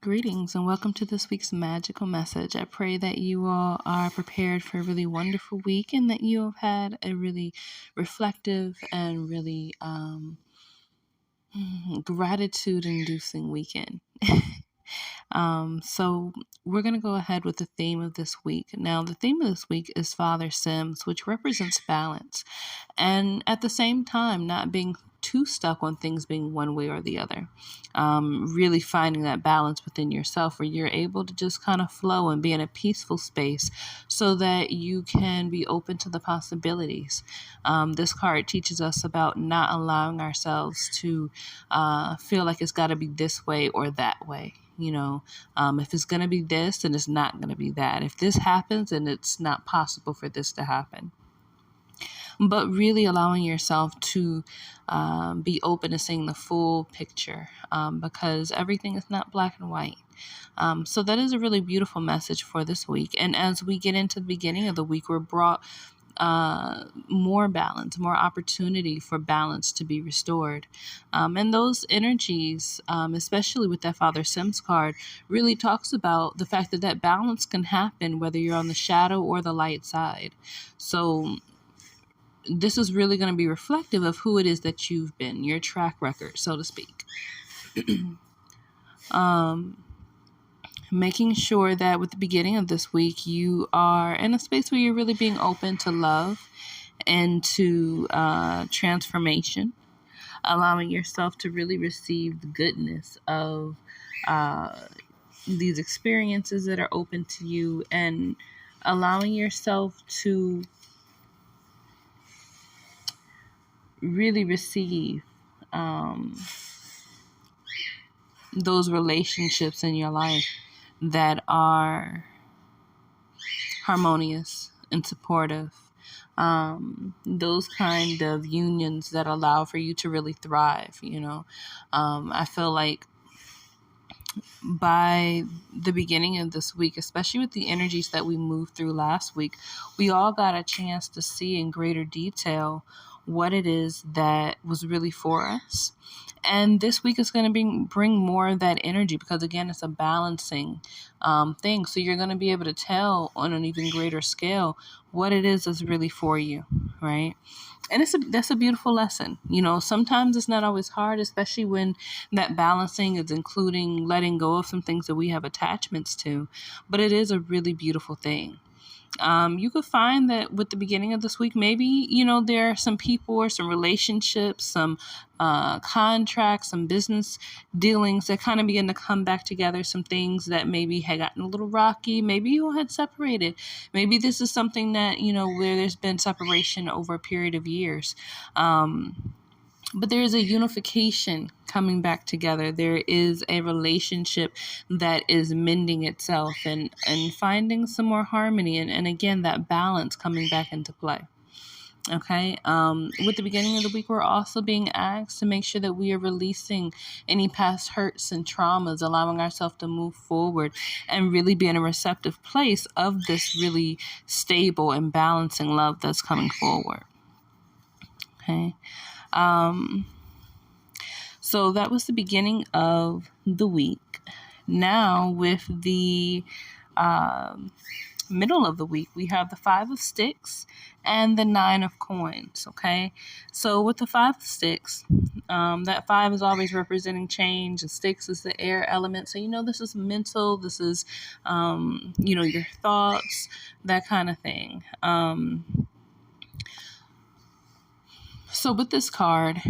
Greetings and welcome to this week's magical message. I pray that you all are prepared for a really wonderful week and that you have had a really reflective and really gratitude-inducing weekend. So we're going to go ahead with the theme of this week. Now, the theme of this week is Father Sims, which represents balance. And at the same time, not being too stuck on things being one way or the other. Really finding that balance within yourself where you're able to just kind of flow and be in a peaceful space so that you can be open to the possibilities. This card teaches us about not allowing ourselves to feel like it's got to be this way or that way. If it's going to be this, then it's not going to be that. If this happens, then it's not possible for this to happen. But really allowing yourself to be open to seeing the full picture because everything is not black and white. So that is a really beautiful message for this week. And as we get into the beginning of the week, we're brought more balance, more opportunity for balance to be restored. And those energies, especially with that Father Sims card, really talks about the fact that that balance can happen whether you're on the shadow or the light side. So this is really going to be reflective of who it is that you've been, your track record, so to speak. Making sure that with the beginning of this week, you are in a space where you're really being open to love and to transformation, allowing yourself to really receive the goodness of these experiences that are open to you and allowing yourself to really receive those relationships in your life that are harmonious and supportive. Those kind of unions that allow for you to really thrive. I feel like by the beginning of this week, especially with the energies that we moved through last week, we all got a chance to see in greater detail what it is that was really for us. And this week is going to bring more of that energy because, again, it's a balancing thing. So you're going to be able to tell on an even greater scale what it is that's really for you, right? And that's a beautiful lesson. Sometimes it's not always hard, especially when that balancing is including letting go of some things that we have attachments to. But it is a really beautiful thing. You could find that with the beginning of this week, maybe, there are some people or some relationships, some contracts, some business dealings that kind of begin to come back together, some things that maybe had gotten a little rocky, maybe you all had separated. Maybe this is something that, where there's been separation over a period of years. But there is a unification coming back together. There is a relationship that is mending itself and finding some more harmony. And again, that balance coming back into play. Okay. With the beginning of the week, we're also being asked to make sure that we are releasing any past hurts and traumas, allowing ourselves to move forward and really be in a receptive place of this really stable and balancing love that's coming forward. Okay. So that was the beginning of the week. Now with the middle of the week, we have the 5 of Sticks and the 9 of Coins. Okay. So with the 5 of Sticks, that 5 is always representing change. And Sticks is the air element. So, this is mental. This is, your thoughts, that kind of thing. So with this card,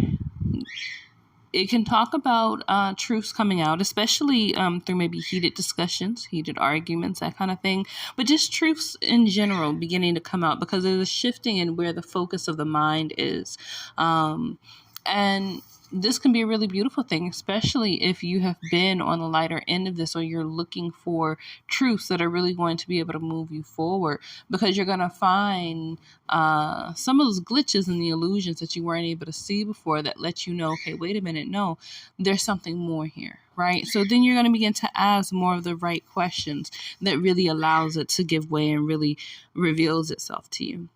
it can talk about truths coming out, especially through maybe heated discussions, heated arguments, that kind of thing. But just truths in general beginning to come out because there's a shifting in where the focus of the mind is. And this can be a really beautiful thing, especially if you have been on the lighter end of this or you're looking for truths that are really going to be able to move you forward because you're going to find some of those glitches and the illusions that you weren't able to see before that let you know, okay, wait a minute, no, there's something more here, right? So then you're going to begin to ask more of the right questions that really allows it to give way and really reveals itself to you.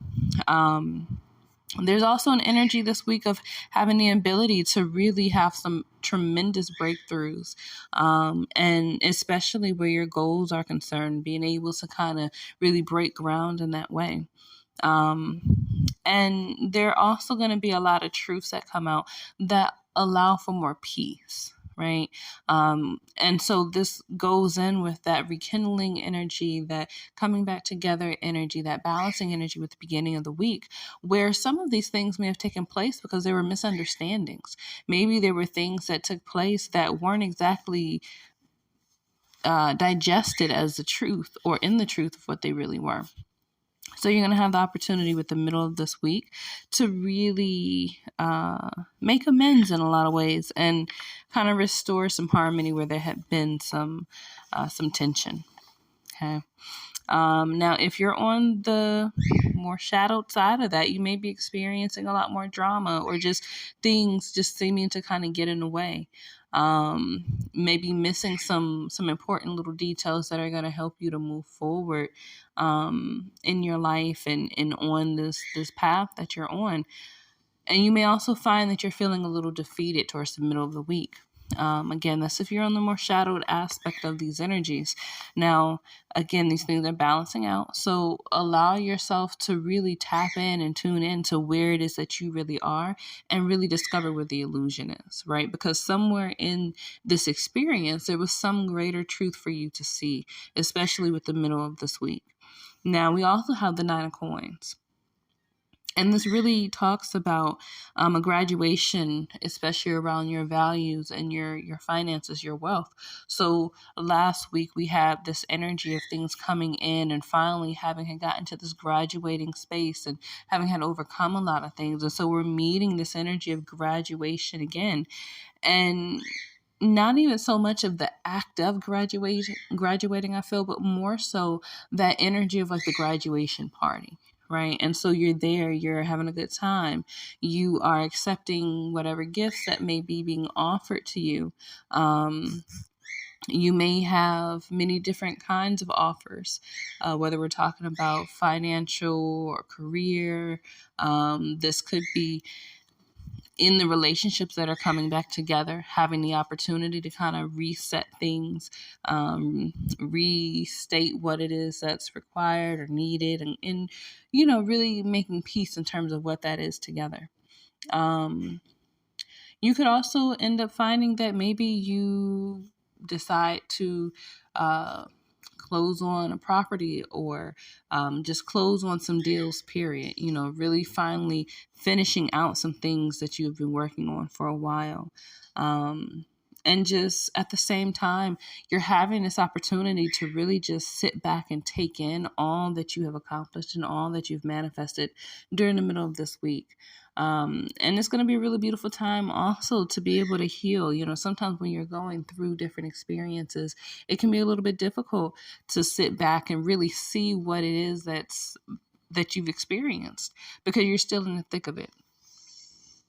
There's also an energy this week of having the ability to really have some tremendous breakthroughs, and especially where your goals are concerned, being able to kind of really break ground in that way. Um, and there are also going to be a lot of truths that come out that allow for more peace, right? And so this goes in with that rekindling energy, that coming back together energy, that balancing energy with the beginning of the week, where some of these things may have taken place because there were misunderstandings. Maybe there were things that took place that weren't exactly digested as the truth or in the truth of what they really were. So you're going to have the opportunity with the middle of this week to really make amends in a lot of ways and kind of restore some harmony where there had been some tension. Okay. Now, if you're on the more shadowed side of that, you may be experiencing a lot more drama or just things just seeming to kind of get in the way. Maybe missing some important little details that are going to help you to move forward in your life and on this path that you're on. And you may also find that you're feeling a little defeated towards the middle of the week. Again, that's if you're on the more shadowed aspect of these energies. Now, again, these things are balancing out. So allow yourself to really tap in and tune in to where it is that you really are and really discover where the illusion is, right? Because somewhere in this experience, there was some greater truth for you to see, especially with the middle of this week. Now, we also have the Nine of Coins. And this really talks about a graduation, especially around your values and your finances, your wealth. So last week we had this energy of things coming in and finally having had gotten to this graduating space and having had overcome a lot of things. And so we're meeting this energy of graduation again. And not even so much of the act of graduating, I feel, but more so that energy of like the graduation party. Right. And so you're there, you're having a good time. You are accepting whatever gifts that may be being offered to you. You may have many different kinds of offers, whether we're talking about financial or career. This could be in the relationships that are coming back together, having the opportunity to kind of reset things, restate what it is that's required or needed, and really making peace in terms of what that is together. You could also end up finding that maybe you decide to close on a property or just close on some deals, period. Really finally finishing out some things that you've been working on for a while. And just at the same time, you're having this opportunity to really just sit back and take in all that you have accomplished and all that you've manifested during the middle of this week. And it's going to be a really beautiful time also to be able to heal. Sometimes when you're going through different experiences, it can be a little bit difficult to sit back and really see what it is that you've experienced because you're still in the thick of it.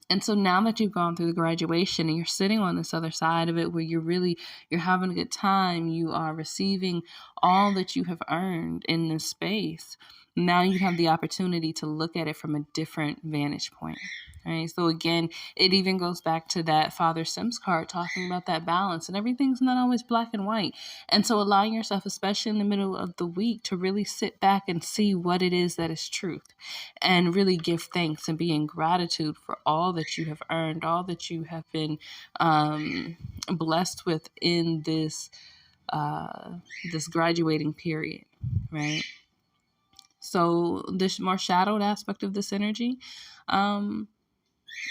And so now that you've gone through the graduation and you're sitting on this other side of it where you're having a good time, you are receiving all that you have earned in this space. Now you have the opportunity to look at it from a different vantage point. Right? So again, it even goes back to that Father Sims card talking about that balance, and everything's not always black and white. And so allowing yourself, especially in the middle of the week, to really sit back and see what it is that is truth and really give thanks and be in gratitude for all that you have earned, all that you have been blessed with in this graduating period, right? So this more shadowed aspect of this energy,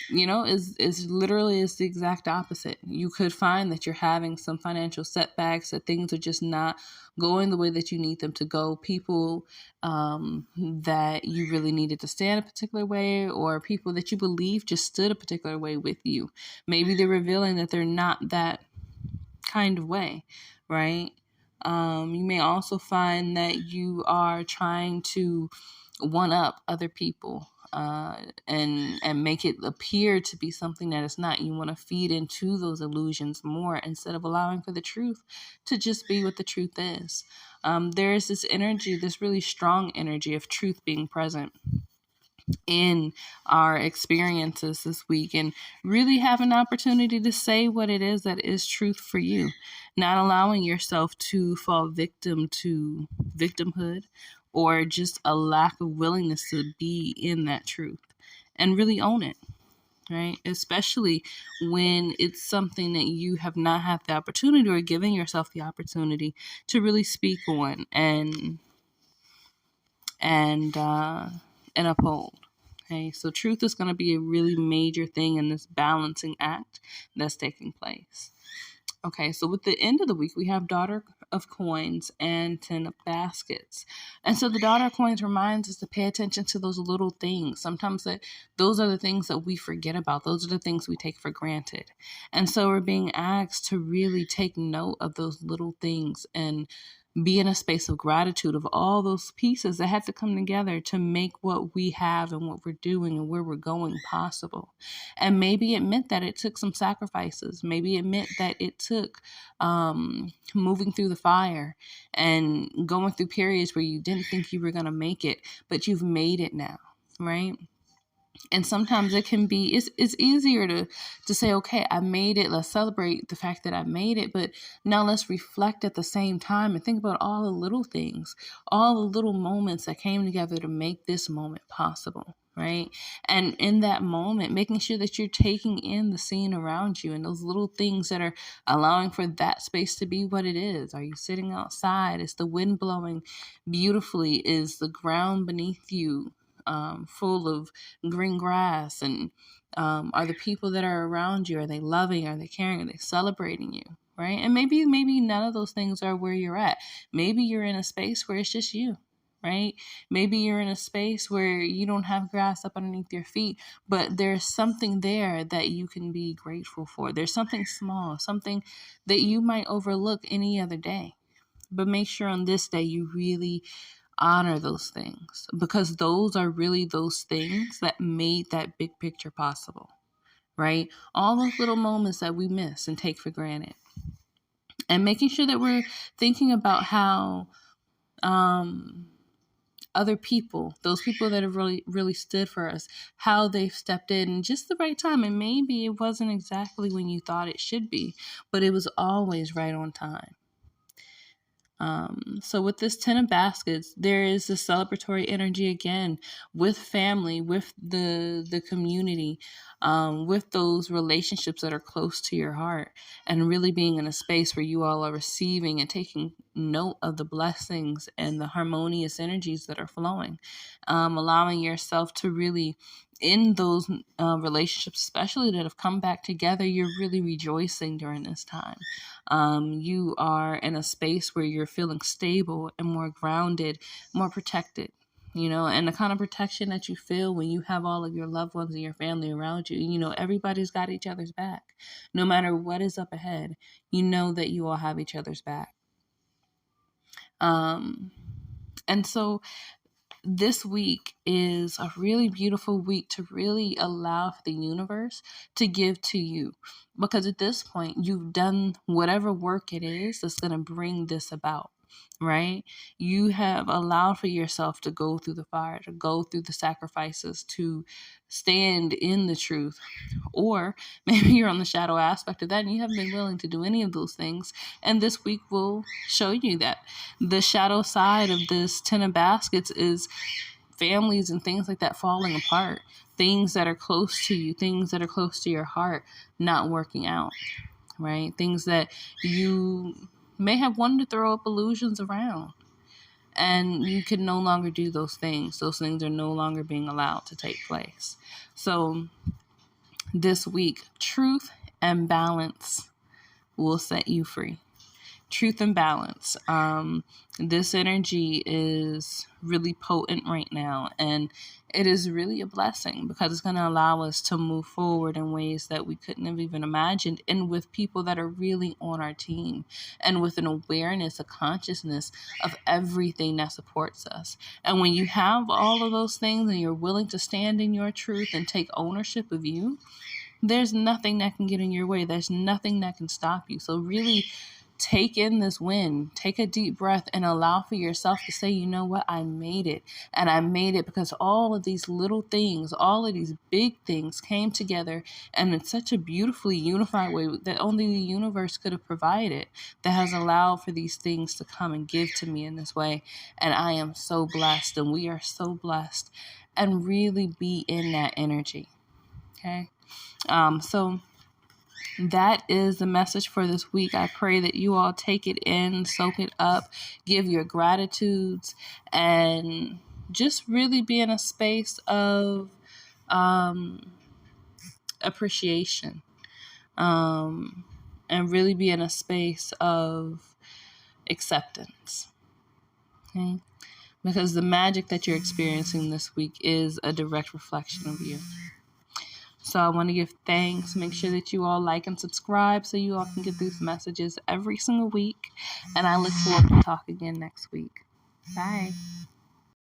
is literally is the exact opposite. You could find that you're having some financial setbacks, that things are just not going the way that you need them to go. People that you really needed to stand a particular way, or people that you believe just stood a particular way with you. Maybe they're revealing that they're not that kind of way, right? You may also find that you are trying to one up other people and make it appear to be something that it's not. You want to feed into those illusions more instead of allowing for the truth to just be what the truth is. There is this energy, this really strong energy of truth being present. in our experiences this week, and really have an opportunity to say what it is that is truth for you, not allowing yourself to fall victim to victimhood or just a lack of willingness to be in that truth and really own it. Right? Especially when it's something that you have not had the opportunity or giving yourself the opportunity to really speak on and uphold. Okay, so truth is going to be a really major thing in this balancing act that's taking place. Okay, so with the end of the week, we have Daughter of Coins and 10 of Baskets. And so the Daughter of Coins reminds us to pay attention to those little things. Sometimes those are the things that we forget about. Those are the things we take for granted. And so we're being asked to really take note of those little things and be in a space of gratitude of all those pieces that had to come together to make what we have and what we're doing and where we're going possible. And maybe it meant that it took some sacrifices. Maybe it meant that it took moving through the fire and going through periods where you didn't think you were going to make it, but you've made it now, right? And sometimes it can be, it's easier to say, okay, I made it. Let's celebrate the fact that I made it. But now let's reflect at the same time and think about all the little things, all the little moments that came together to make this moment possible. Right. And in that moment, making sure that you're taking in the scene around you and those little things that are allowing for that space to be what it is. Are you sitting outside? Is the wind blowing beautifully? Is the ground beneath you full of green grass? And are the people that are around you, are they loving? Are they caring? Are they celebrating you? Right? And maybe none of those things are where you're at. Maybe you're in a space where it's just you. Right? Maybe you're in a space where you don't have grass up underneath your feet, but there's something there that you can be grateful for. There's something small, something that you might overlook any other day. But make sure on this day you really honor those things, because those are really those things that made that big picture possible, right? All those little moments that we miss and take for granted. And making sure that we're thinking about how other people, those people that have really, really stood for us, how they've stepped in just the right time. And maybe it wasn't exactly when you thought it should be, but it was always right on time. So with this 10 of Baskets, there is a celebratory energy again with family, with the community, with those relationships that are close to your heart, and really being in a space where you all are receiving and taking note of the blessings and the harmonious energies that are flowing, allowing yourself to really, in those relationships, especially that have come back together, you're really rejoicing during this time. You are in a space where you're feeling stable and more grounded, more protected, and the kind of protection that you feel when you have all of your loved ones and your family around you. Everybody's got each other's back. No matter what is up ahead, you know that you all have each other's back. And so this week is a really beautiful week to really allow for the universe to give to you, because at this point you've done whatever work it is that's going to bring this about, right? You have allowed for yourself to go through the fire, to go through the sacrifices, to stand in the truth. Or maybe you're on the shadow aspect of that and you haven't been willing to do any of those things. And this week will show you that the shadow side of this 10 of Baskets is families and things like that falling apart. Things that are close to you, things that are close to your heart, not working out, right? Things that you may have wanted to throw up illusions around. And you can no longer do those things. Those things are no longer being allowed to take place. So this week, truth and balance will set you free. Truth and balance. This energy is really potent right now, and it is really a blessing because it's going to allow us to move forward in ways that we couldn't have even imagined, and with people that are really on our team, and with an awareness, a consciousness of everything that supports us. And when you have all of those things and you're willing to stand in your truth and take ownership of you, there's nothing that can get in your way. There's nothing that can stop you. So really take in this win, take a deep breath, and allow for yourself to say, you know what, I made it. And I made it because all of these little things, all of these big things came together and in such a beautifully unified way that only the universe could have provided, that has allowed for these things to come and give to me in this way. And I am so blessed, and we are so blessed, and really be in that energy. Okay. So that is the message for this week. I pray that you all take it in, soak it up, give your gratitudes, and just really be in a space of appreciation, and really be in a space of acceptance. Okay? Because the magic that you're experiencing this week is a direct reflection of you. So I want to give thanks. Make sure that you all like and subscribe so you all can get these messages every single week. And I look forward to talking again next week. Bye.